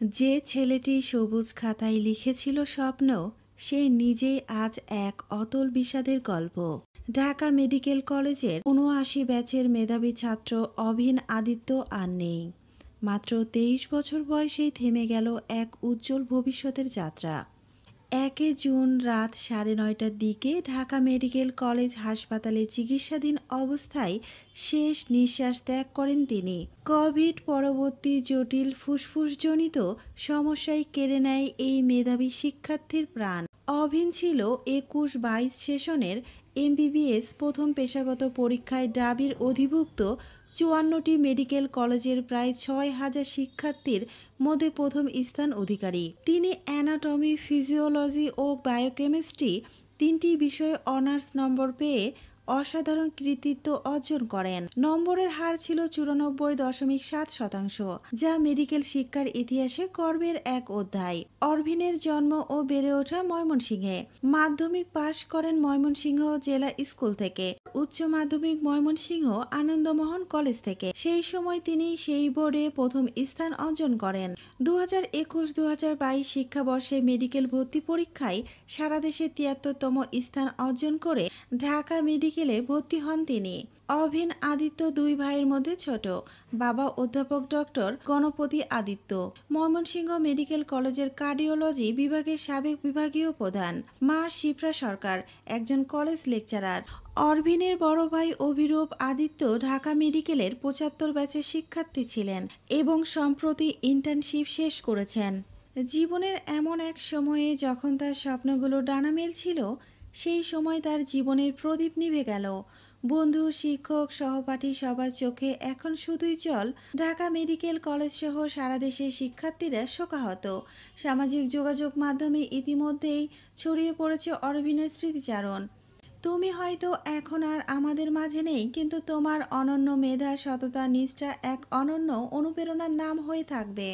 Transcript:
যে ছেলেটি সবুজ খাতায় লিখেছিল স্বপ্ন, সে নিজেই আজ এক অতল বিষাদের গল্প। ঢাকা মেডিকেল কলেজের ৭৯ ব্যাচের মেধাবী ছাত্র অভিন আদিত্য আর নেই। মাত্র ২৩ বছর বয়সেই থেমে গেল এক উজ্জ্বল ভবিষ্যতের যাত্রা। ১ জুন রাত ৯:৩০টার দিকে ঢাকা মেডিকেল কলেজ হাসপাতালে চিকিৎসাধীন অবস্থায় শেষ নিঃশ্বাস ত্যাগ করেন তিনি। কোভিড পরবর্তী জটিল ফুসফুসজনিত সমস্যায় কেড়ে নেয় এই মেধাবী শিক্ষার্থীর প্রাণ। অভিন ছিল ২১-২২ সেশনের এমবিবিএস প্রথম পেশাগত পরীক্ষায় ডাবির অধিভুক্ত ৫৪টি মেডিকেল কলেজের প্রায় ৬,০০০ শিক্ষার্থীর মধ্যে প্রথম স্থান অধিকারী। তিনি অ্যানাটমি, ফিজিওলজি ও বায়োকেমিস্ট্রি তিনটি বিষয়ে অনার্স নম্বর পেয়ে অসাধারণ কৃতিত্ব অর্জন করেন। নম্বরের হার ছিল ৯৪.৭%, যা মেডিকেল শিক্ষার ইতিহাসে গর্বের এক অধ্যায়। অরভিনের জন্ম ও বেড়ে ওঠা ময়মনসিংহে। মাধ্যমিক পাশ করেন ময়মনসিংহ জেলা স্কুল থেকে, উচ্চ মাধ্যমিক ময়মনসিংহ আনন্দমোহন কলেজ থেকে। সেই সময় তিনি সেই বোর্ডে প্রথম স্থান অর্জন করেন। ২০২১-২০২২ শিক্ষাবর্ষে মেডিকেল ভর্তি পরীক্ষায় সারা দেশে ৭৩তম স্থান অর্জন করে ঢাকা মেডিকেলে ভর্তি হন তিনি। অভিন আদিত্য দুই ভাইয়ের মধ্যে ছোট। বাবা অধ্যাপক ডক্টর গণপতি আদিত্য, ময়মনসিংহ মেডিকেল কলেজের কার্ডিওলজি বিভাগের সাবেক বিভাগীয় প্রধান। মা শিপ্রা সরকার, একজন কলেজ লেকচারার। অরভিনের বড় ভাই অভিরূপ আদিত্য ঢাকা মেডিকেলের ৭৫ ব্যাচের শিক্ষার্থী ছিলেন এবং সম্প্রতি ইন্টার্নশিপ শেষ করেছেন। জীবনের এমন এক সময়ে যখন তার স্বপ্নগুলো ডানা মেলছিল, সেই সময় তার জীবনের প্রদীপ নিভে গেল। বন্ধু, শিক্ষক, সহপাঠী সবার চোখে এখন শুধুই জল। ঢাকা মেডিকেল কলেজ সহ সারা দেশের শিক্ষার্থীরা শোকাহত। সামাজিক যোগাযোগ মাধ্যমে ইতিমধ্যেই ছড়িয়ে পড়েছে অরভিনের স্মৃতিচারণ। তুমি হয়তো এখন আর আমাদের মাঝে নেই, কিন্তু তোমার অনন্য মেধা, সততা, নিষ্ঠা এক অনন্য অনুপ্রেরণার নাম হয়ে থাকবে।